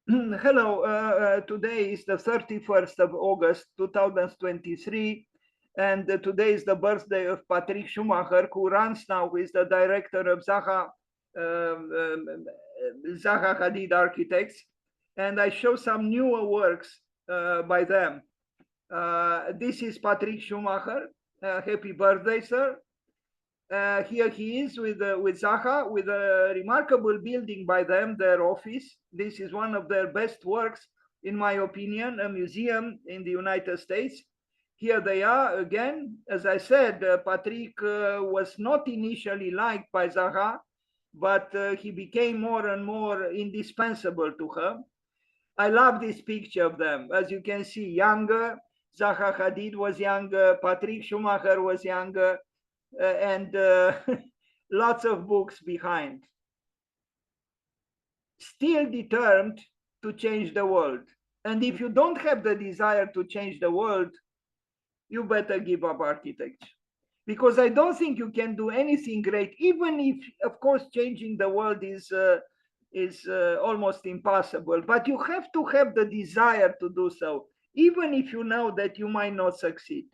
Hello, today is the 31st of August 2023, and today is the birthday of Patrik Schumacher, who runs now, who is the director of um, um, Zaha Hadid Architects, and I show some newer works by them. This is Patrik Schumacher. Happy birthday, sir. Here he is with Zaha, with a remarkable building by them, their office. This is one of their best works, in my opinion, a museum in the United States. Here they are again. As I said, Patrik was not initially liked by Zaha, but he became more and more indispensable to her. I love this picture of them. As you can see, younger, Zaha Hadid was younger, Patrik Schumacher was younger, and lots of books behind. Still determined to change the world. And if you don't have the desire to change the world, you better give up architecture. Because I don't think you can do anything great, even if, of course, changing the world is almost impossible. But you have to have the desire to do so, even if you know that you might not succeed.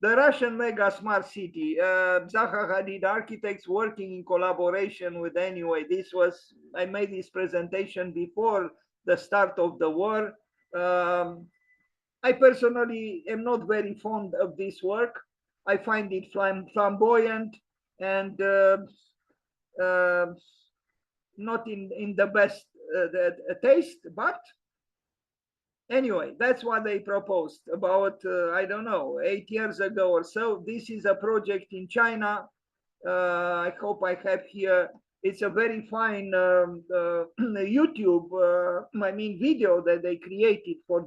The Russian mega smart city, Zaha Hadid Architects working in collaboration with, anyway, I made this presentation before the start of the war. I personally am not very fond of this work. I find it flamboyant and uh, not in the best taste, but anyway, that's what they proposed about, I don't know, 8 years ago or so. This is a project in China. I hope I have here. It's a very fine YouTube, video that they created for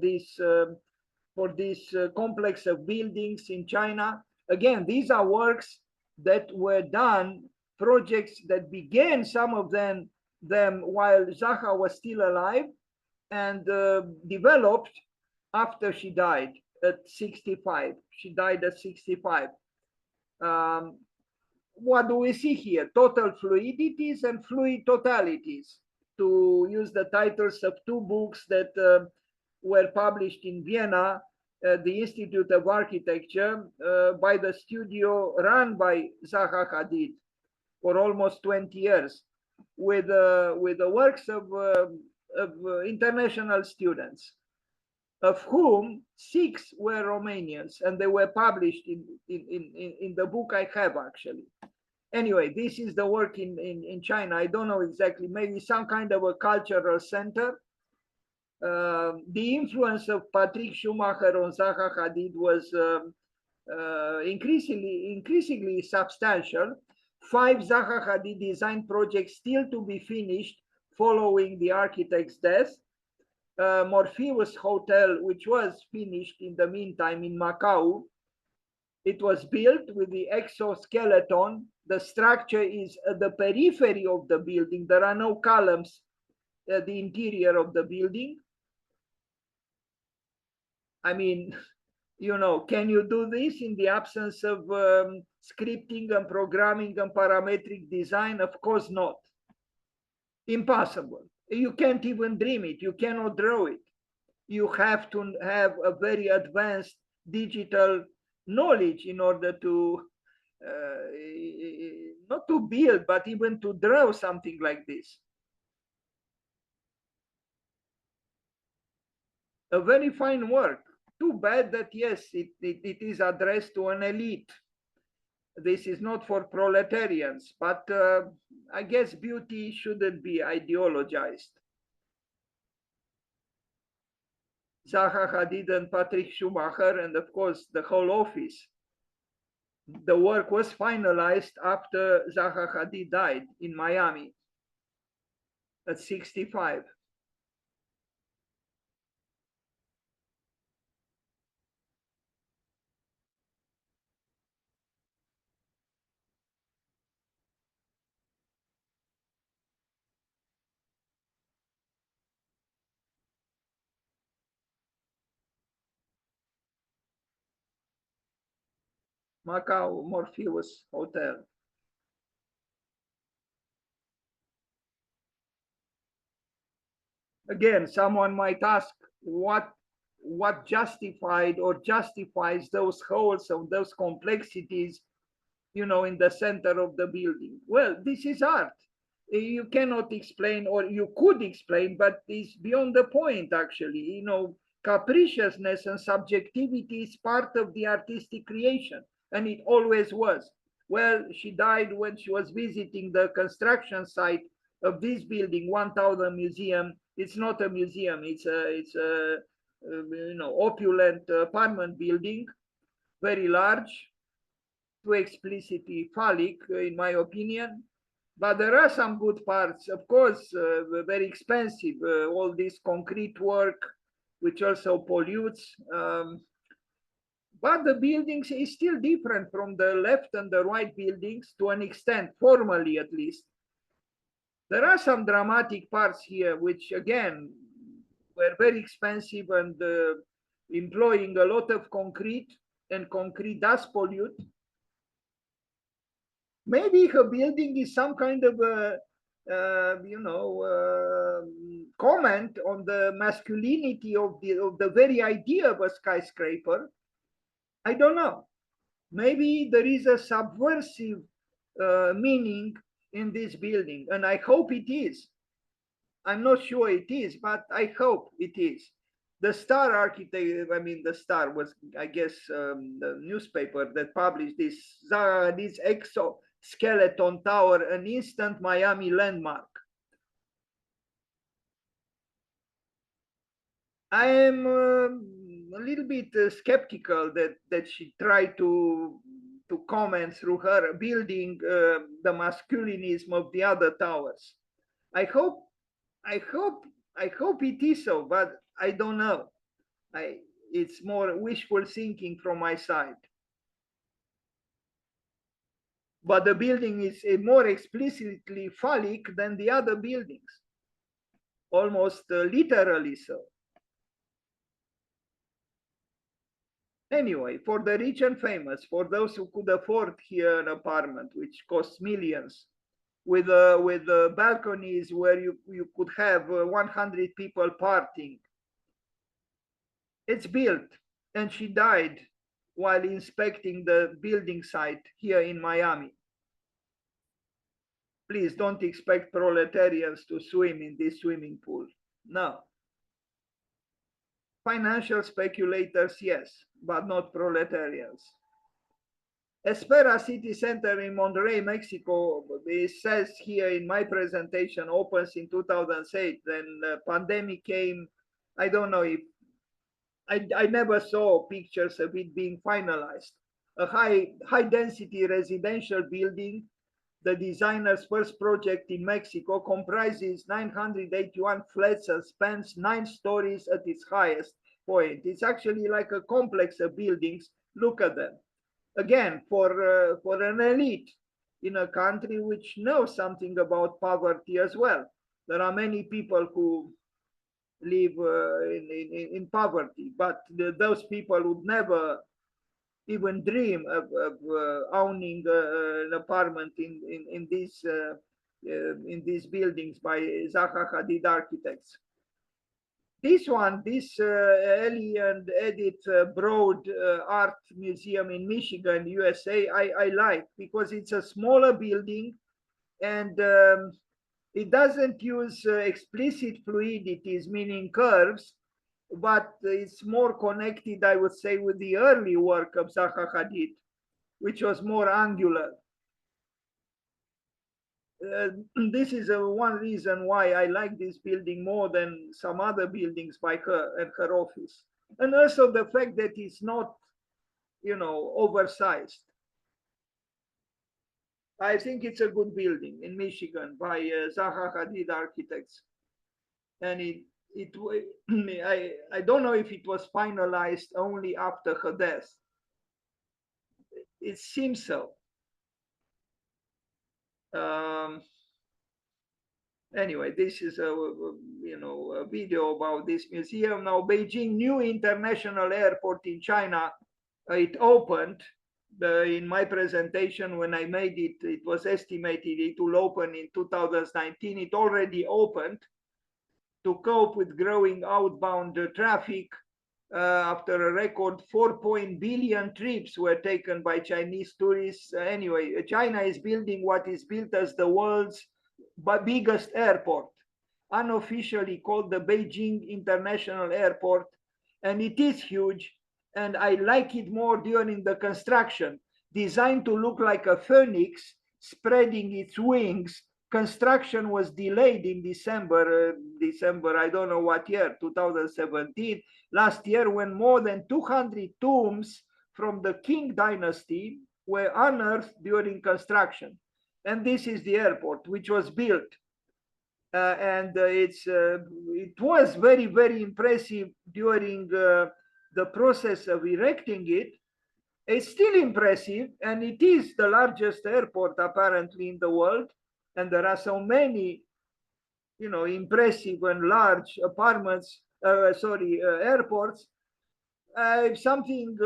this complex of buildings in China. Again, these are works that were done, projects that began, some of them while Zaha was still alive, and developed after she died at 65. She died at 65. What do we see here? Total fluidities and fluid totalities, to use the titles of two books that were published in Vienna at the Institute of Architecture by the studio run by Zaha Hadid for almost 20 years, with the works of international students, of whom 6 were Romanians, and they were published in the book I have, actually. Anyway, this is the work in China. I don't know exactly, maybe some kind of a cultural center. The influence of Patrik Schumacher on Zaha Hadid was increasingly substantial. 5 Zaha Hadid design projects still to be finished following the architect's death. Morpheus Hotel, which was finished in the meantime in Macau. It was built with the exoskeleton. The structure is at the periphery of the building. There are no columns at the interior of the building. I mean, can you do this in the absence of scripting and programming and parametric design? Of course not. Impossible. You can't even dream it. You cannot draw it. You have to have a very advanced digital knowledge in order to not to build, but even to draw something like this. A very fine work. Too bad that, yes, it is addressed to an elite. This is not for proletarians, but I guess beauty shouldn't be ideologized. Zaha Hadid and Patrik Schumacher, and of course the whole office. The work was finalized after Zaha Hadid died in Miami at 65. Macau Morpheus Hotel. again, someone might ask what justified or justifies those holes of those complexities, in the center of the building. Well, this is art. You cannot explain, or you could explain, but it's beyond the point, actually. Capriciousness and subjectivity is part of the artistic creation, and it always was. Well, she died when she was visiting the construction site of this building, 1000 Museum. It's not a museum, it's a opulent apartment building, very large, too explicitly phallic, in my opinion. But there are some good parts, of course, very expensive, all this concrete work, which also pollutes. But the buildings is still different from the left and the right buildings to an extent, formally at least. There are some dramatic parts here, which again, were very expensive and employing a lot of concrete, and concrete does pollute. Maybe her building is some kind of a, comment on the masculinity of the very idea of a skyscraper. I don't know. Maybe there is a subversive meaning in this building, and I hope it is. I'm not sure it is, but I hope it is. The Star architect, the Star was, I guess, the newspaper that published this exoskeleton tower, an instant Miami landmark. I am a little bit skeptical that she tried to comment through her building the masculinism of the other towers. I hope it is so, but I don't know. It's more wishful thinking from my side. But the building is more explicitly phallic than the other buildings, almost literally so. Anyway, for the rich and famous, for those who could afford here an apartment, which costs millions, with balconies where you could have 100 people partying, it's built. And she died while inspecting the building site here in Miami. Please don't expect proletarians to swim in this swimming pool. No. Financial speculators, yes, but not proletarians. Espera City Center in Monterrey, Mexico, it says here in my presentation, opens in 2008. Then the pandemic came. I don't know if I never saw pictures of it being finalized. A high density residential building, the designer's first project in Mexico, comprises 981 flats and spans 9 stories at its highest point. It's actually like a complex of buildings. Look at them. Again, for an elite in a country which knows something about poverty as well. There are many people who live in poverty, but those people would never even dream of owning an apartment in these buildings by Zaha Hadid architects. This one, this Ellie and Edith Broad Art Museum in Michigan, USA, I like, because it's a smaller building, and it doesn't use explicit fluidities, meaning curves, but it's more connected, I would say, with the early work of Zaha Hadid, which was more angular. This is one reason why I like this building more than some other buildings by her and her office. And also the fact that it's not, oversized. I think it's a good building in Michigan by Zaha Hadid Architects. And I don't know if it was finalized only after her death. It seems so. Anyway, this is a video about this museum. Now, Beijing New International Airport in China, it opened. In my presentation, when I made it, it was estimated it will open in 2019. It already opened. to cope with growing outbound traffic. After a record 4 billion trips were taken by Chinese tourists. Anyway, China is building what is built as the world's biggest airport, unofficially called the Beijing International Airport, and it is huge, and I like it more during the construction. Designed to look like a phoenix spreading its wings, construction was delayed in December, I don't know what year, 2017, last year, when more than 200 tombs from the Qing dynasty were unearthed during construction. And this is the airport, which was built. It was very, very impressive during the process of erecting it. It's still impressive, and it is the largest airport apparently in the world. And there are so many, impressive and large airports. If something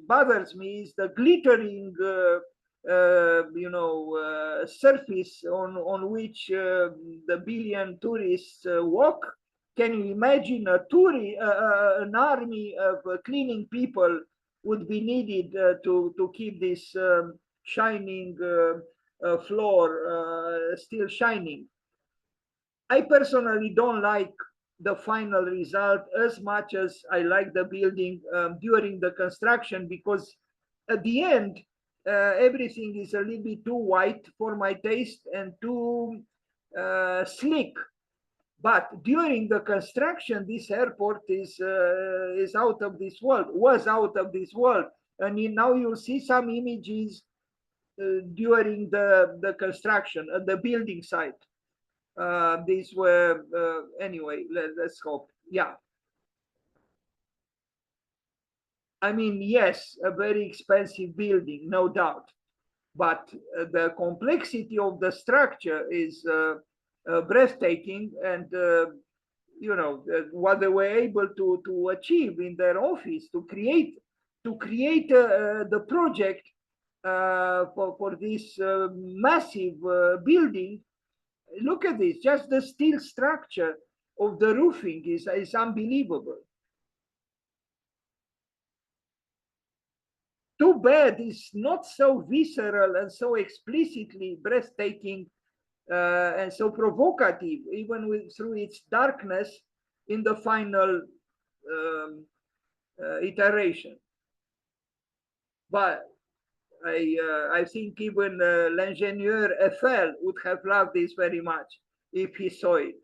bothers me is the glittering, surface on which the billion tourists walk. Can you imagine an army of cleaning people would be needed to keep this shining floor still shining? I personally don't like the final result as much as I like the building during the construction, because at the end, everything is a little bit too white for my taste and too slick. But during the construction, this airport is out of this world, was out of this world. And now you'll see some images during the construction at the building site. These were, anyway, let's hope. Yeah. I mean, yes, a very expensive building, no doubt. But the complexity of the structure is breathtaking. And, what they were able to achieve in their office to create the project for this massive building. Look at this, just the steel structure of the roofing is unbelievable. Too bad it's not so visceral and so explicitly breathtaking and so provocative, even through its darkness in the final iteration. But I think even l'ingénieur Eiffel would have loved this very much if he saw it.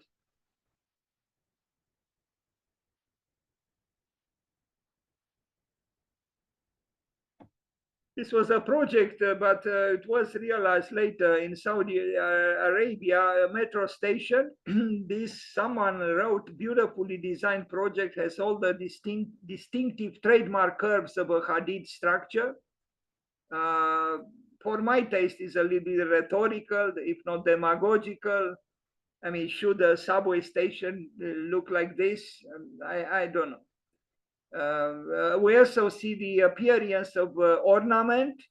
This was a project, but it was realized later in Saudi Arabia, a metro station. Someone wrote, beautifully designed project, has all the distinctive trademark curves of a Hadid structure. For my taste, is a little bit rhetorical, if not demagogical. I mean, should a subway station look like this? I don't know. We also see the appearance of ornament.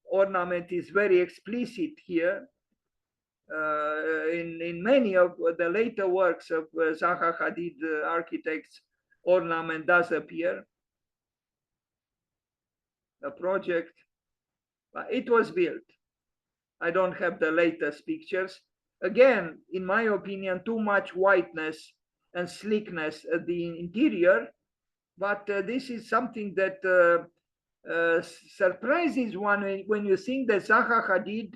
Ornament is very explicit here. In many of the later works of Zaha Hadid architects, ornament does appear. The project, it was built. I don't have the latest pictures. Again, in my opinion, too much whiteness and slickness at the interior. But this is something that surprises one when you think that Zaha Hadid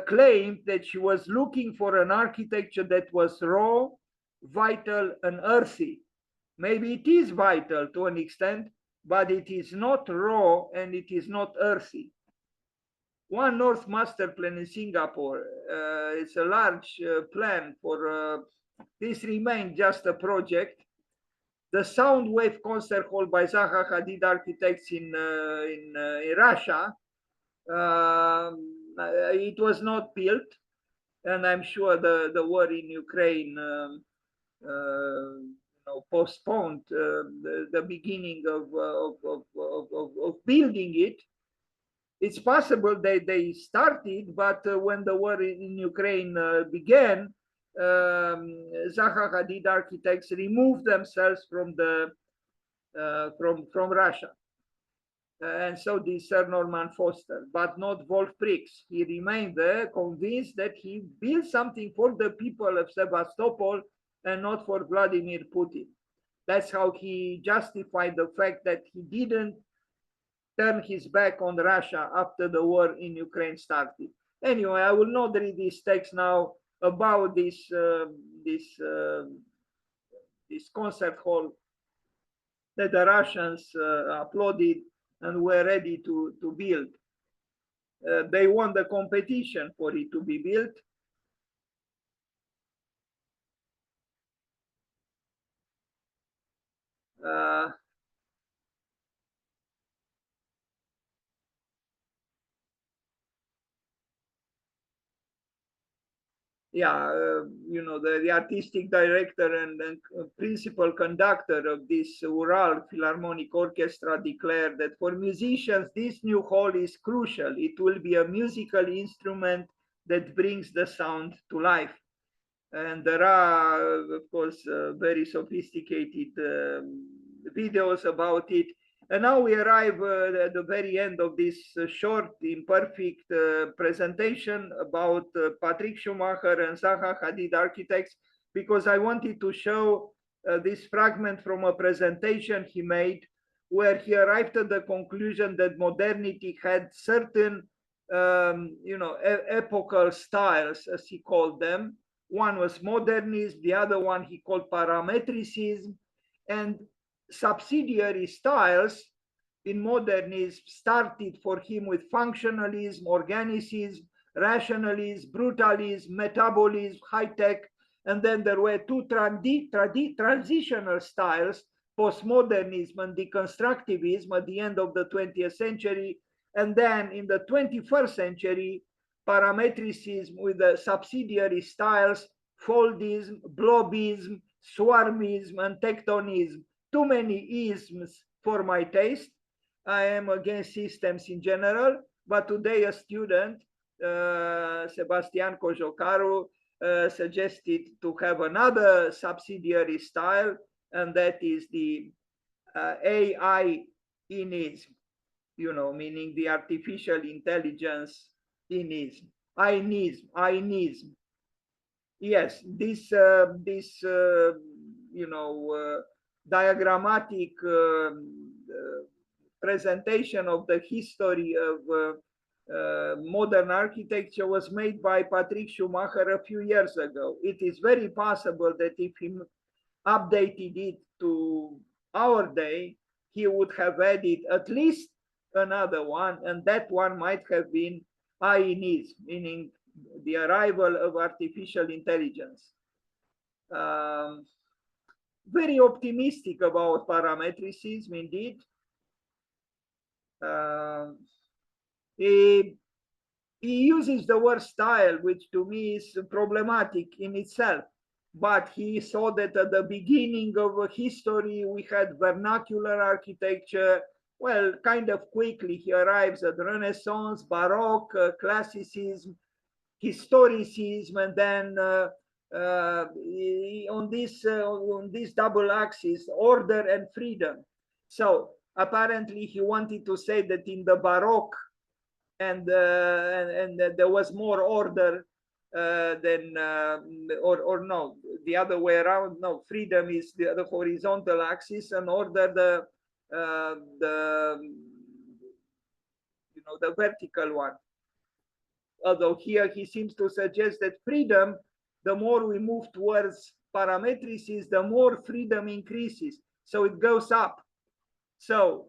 claimed that she was looking for an architecture that was raw, vital, and earthy. Maybe it is vital to an extent, but it is not raw and it is not earthy. One North Master Plan in Singapore, it's a large plan for, this remained just a project. The Sound Wave Concert Hall by Zaha Hadid architects in Russia, it was not built, and I'm sure the war in Ukraine postponed the beginning of building it. It's possible they started, but when the war in Ukraine began, Zaha Hadid architects removed themselves from the from Russia. And so did Sir Norman Foster, but not Wolf Prix. He remained convinced that he built something for the people of Sevastopol and not for Vladimir Putin. That's how he justified the fact that he didn't turn his back on Russia after the war in Ukraine started. Anyway, I will not read this text now about this concert hall that the Russians applauded and were ready to build. They won the competition for it to be built. You know, the artistic director and principal conductor of this Ural Philharmonic Orchestra declared that for musicians, this new hall is crucial. It will be a musical instrument that brings the sound to life. And there are, of course, very sophisticated videos about it. And now we arrive at the very end of this short, imperfect presentation about Patrik Schumacher and Zaha Hadid architects, because I wanted to show this fragment from a presentation he made, where he arrived at the conclusion that modernity had certain, you know, epochal styles, as he called them. One was modernism, the other one he called parametricism, and subsidiary styles in modernism started for him with functionalism, organicism, rationalism, brutalism, metabolism, high-tech, and then there were two transitional styles, postmodernism and deconstructivism at the end of the 20th century, and then in the 21st century, parametricism with the subsidiary styles, foldism, blobism, swarmism, and tectonism. Too many isms for my taste. I am against systems in general, but today a student, Sebastian Cojocaru, suggested to have another subsidiary style, and that is the AI-inism, you know, meaning the artificial intelligence inism, I-nism. Yes, this you know, diagrammatic presentation of the history of modern architecture was made by Patrik Schumacher a few years ago. It is very possible that if he updated it to our day, he would have added at least another one, and that one might have been I-nism, meaning the arrival of artificial intelligence. Very optimistic about parametricism, indeed. He uses the word style, which to me is problematic in itself. But he saw that at the beginning of history, we had vernacular architecture. Well, kind of quickly, he arrives at Renaissance, Baroque, Classicism, Historicism, and then on this double axis, order and freedom. So apparently, he wanted to say that in the Baroque, and there was more order than, or no, the other way around. No, freedom is the horizontal axis, and order you know, the vertical one. Although here he seems to suggest that freedom, the more we move towards parametricism, the more freedom increases. So it goes up. So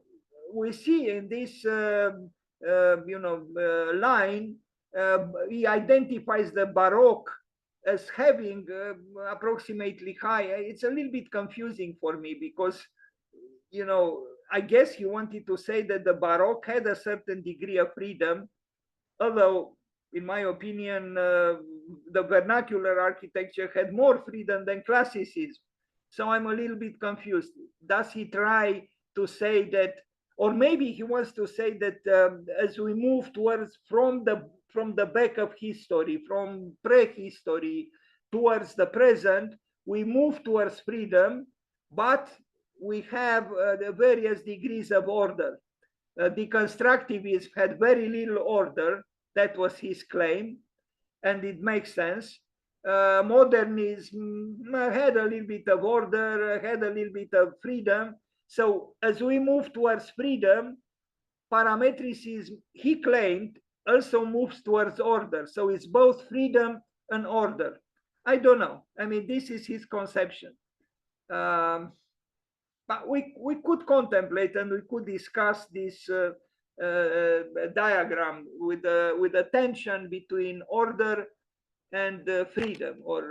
we see in this you know, line, he identifies the Baroque as having approximately high. It's a little bit confusing for me because, you know, I guess he wanted to say that the Baroque had a certain degree of freedom, although in my opinion, the vernacular architecture had more freedom than classicism. So I'm a little bit confused. Does he try to say that, or maybe he wants to say that as we move towards from the back of history, from prehistory towards the present, we move towards freedom, but we have the various degrees of order. The constructivists had very little order. That was his claim, and it makes sense. Modernism had a little bit of order, had a little bit of freedom. So as we move towards freedom, parametricism, he claimed, also moves towards order. So it's both freedom and order. I don't know. I mean, this is his conception. But we could contemplate and we could discuss this diagram with the tension between order and freedom, or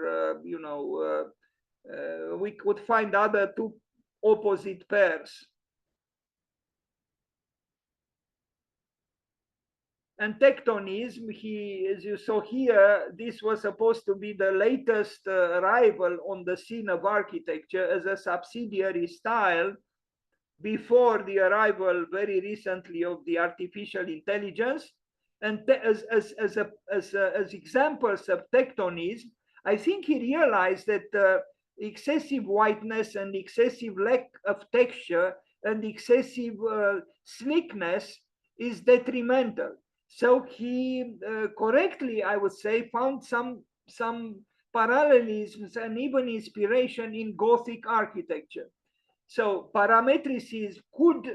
we could find other two opposite pairs. And tectonism, as you saw here, this was supposed to be the latest arrival on the scene of architecture as a subsidiary style before the arrival very recently of the artificial intelligence. And as examples of tectonism, I think he realized that excessive whiteness and excessive lack of texture and excessive slickness is detrimental. So he correctly, I would say, found some parallelisms and even inspiration in Gothic architecture. So parametricism could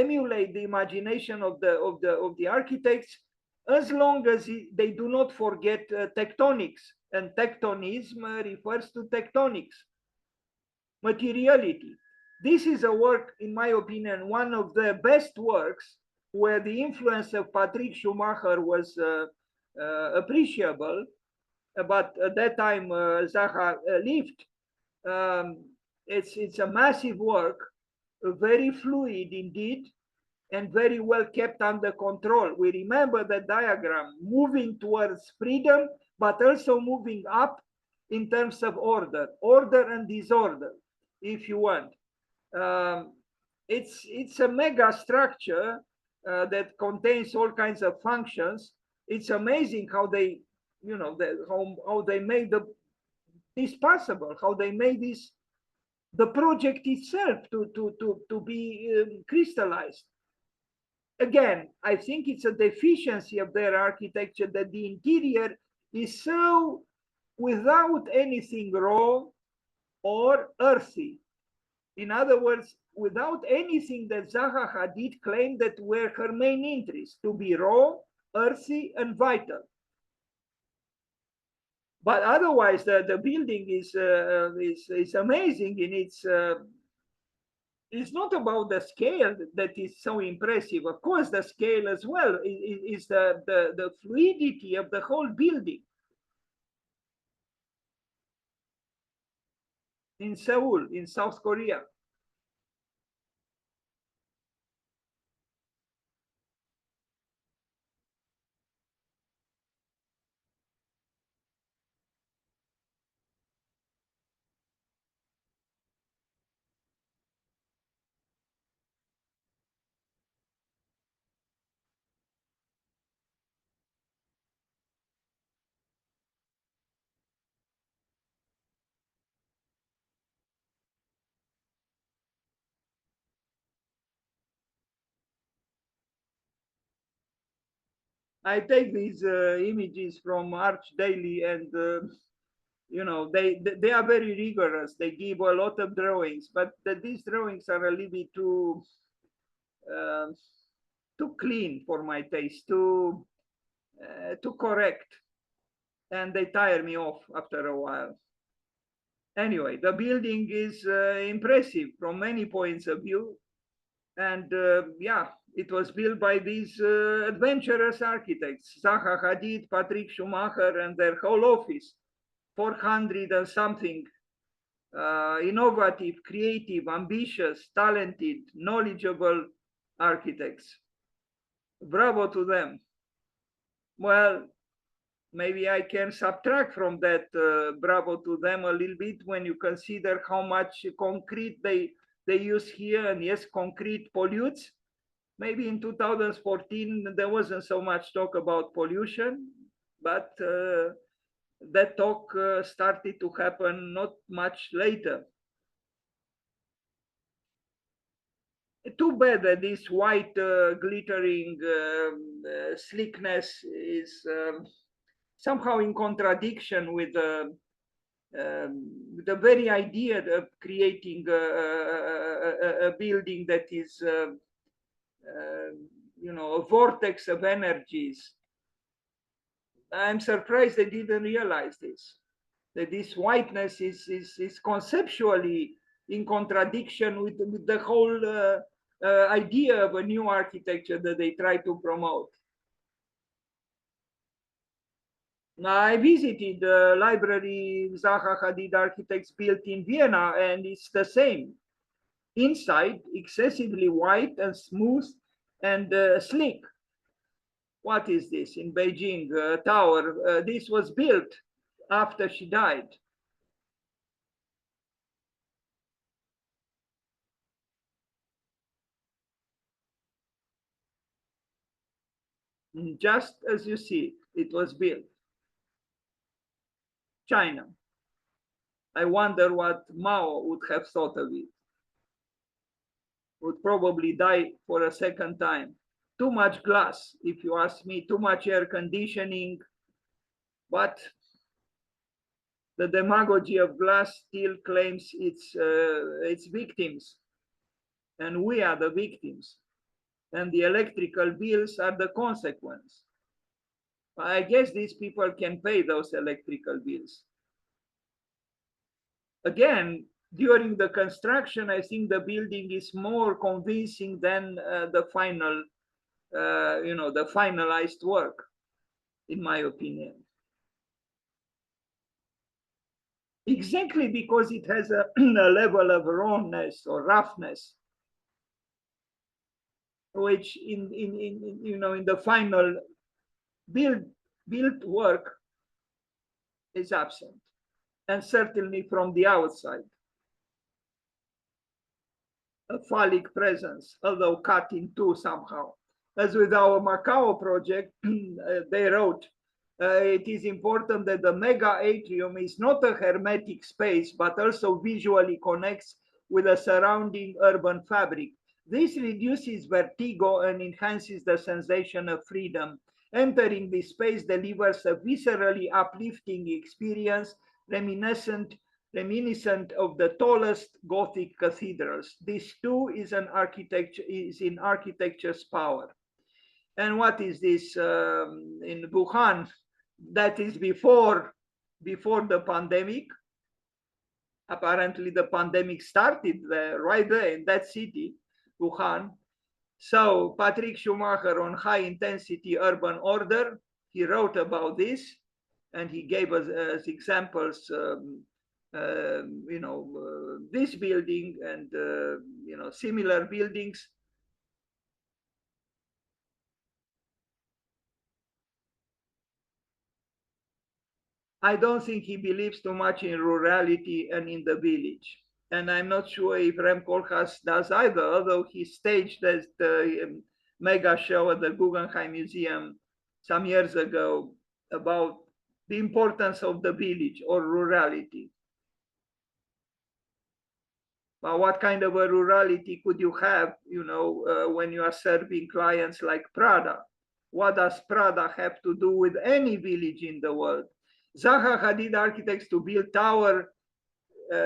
emulate the imagination of the architects, as long as they do not forget tectonics. And tectonism refers to tectonics, materiality. This is a work, in my opinion, one of the best works where the influence of Patrik Schumacher was appreciable, but at that time Zaha lived. It's a massive work, very fluid indeed, and very well kept under control. We remember the diagram, moving towards freedom, but also moving up in terms of order and disorder, if you want. It's a mega structure that contains all kinds of functions. It's amazing how they, how they made this possible, how they made this, the project itself to be crystallized. Again, I think it's a deficiency of their architecture that the interior is so without anything raw or earthy. In other words, without anything that Zaha Hadid claimed that were her main interests, to be raw, earthy, and vital. But otherwise, the building is amazing in its. It's not about the scale that is so impressive. Of course, the scale as well is the fluidity of the whole building. In Seoul, in South Korea. I take these images from Arch Daily, and they are very rigorous. They give a lot of drawings, but these drawings are a little bit too clean for my taste, too correct, and they tire me off after a while. Anyway, the building is impressive from many points of view, and yeah, it was built by these adventurous architects, Zaha Hadid, Patrik Schumacher, and their whole office, 400 and something innovative, creative, ambitious, talented, knowledgeable architects. Bravo to them. Well, maybe I can subtract from that bravo to them a little bit when you consider how much concrete they use here. And yes, concrete pollutes. Maybe in 2014 there wasn't so much talk about pollution, but that talk started to happen not much later. Too bad that this white glittering slickness is somehow in contradiction with the very idea of creating a building that is, a vortex of energies. I'm surprised they didn't realize this, that this whiteness is conceptually in contradiction with the whole idea of a new architecture that they try to promote. I visited the library Zaha Hadid Architects built in Vienna, and it's the same. Inside, excessively white and smooth and slick. What is this in Beijing tower? This was built after she died. Just as you see, it was built. China. I wonder what Mao would have thought of it. Would probably die for a second time. Too much glass, if you ask me, too much air conditioning, but the demagogy of glass still claims its victims, and we are the victims, and the electrical bills are the consequence. I guess these people can pay those electrical bills. Again, during the construction, I think the building is more convincing than the final, the finalized work, in my opinion. Exactly because it has a level of rawness or roughness, which in the final built work is absent, and certainly from the outside. A phallic presence, although cut in two somehow. As with our Macau project, they wrote, it is important that the mega atrium is not a hermetic space, but also visually connects with the surrounding urban fabric. This reduces vertigo and enhances the sensation of freedom. Entering this space delivers a viscerally uplifting experience reminiscent of the tallest Gothic cathedrals. This too is in architecture's power. And what is this in Wuhan? That is before the pandemic. Apparently, the pandemic started there, right there in that city, Wuhan. So Patrik Schumacher on high intensity urban order, he wrote about this, and he gave us as examples. This building and similar buildings. I don't think he believes too much in rurality and in the village. And I'm not sure if Rem Koolhaas does either, although he staged the mega show at the Guggenheim Museum some years ago about the importance of the village or rurality. But what kind of a rurality could you have, when you are serving clients like Prada? What does Prada have to do with any village in the world? Zaha Hadid Architects to build Tower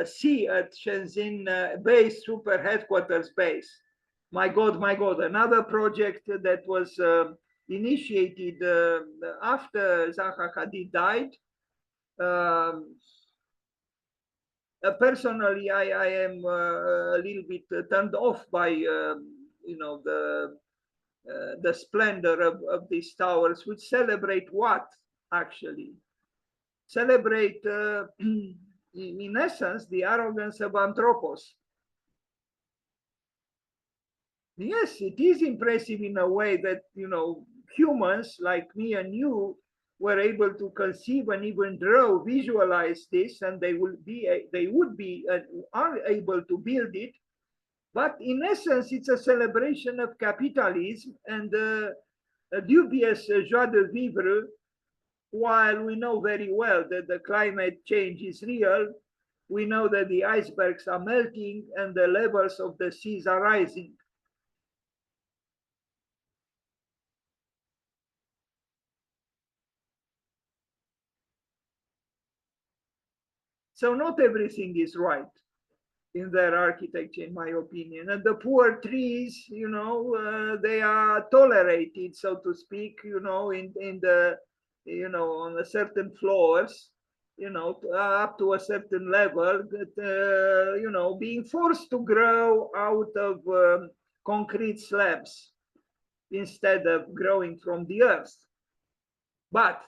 C at Shenzhen base, super headquarters base. My God, another project that was initiated after Zaha Hadid died. Personally, I am a little bit turned off by the splendor of these towers, which celebrate what actually celebrate in essence the arrogance of Anthropos. Yes, it is impressive in a way that humans like me and you were able to conceive and even draw, visualize this, and they would be are able to build it. But in essence, it's a celebration of capitalism and a dubious joie de vivre while we know very well that the climate change is real, we know that the icebergs are melting and the levels of the seas are rising. So not everything is right in their architecture, in my opinion. And the poor trees, they are tolerated, so to speak, in the, on a certain floors, up to a certain level, that, being forced to grow out of concrete slabs instead of growing from the earth. But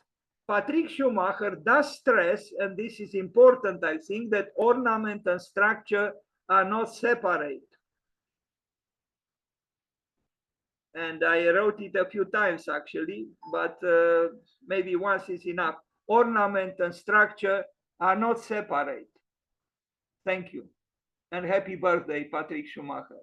Patrik Schumacher does stress, and this is important, I think, that ornament and structure are not separate. And I wrote it a few times actually, but maybe once is enough. Ornament and structure are not separate. Thank you. And happy birthday, Patrik Schumacher.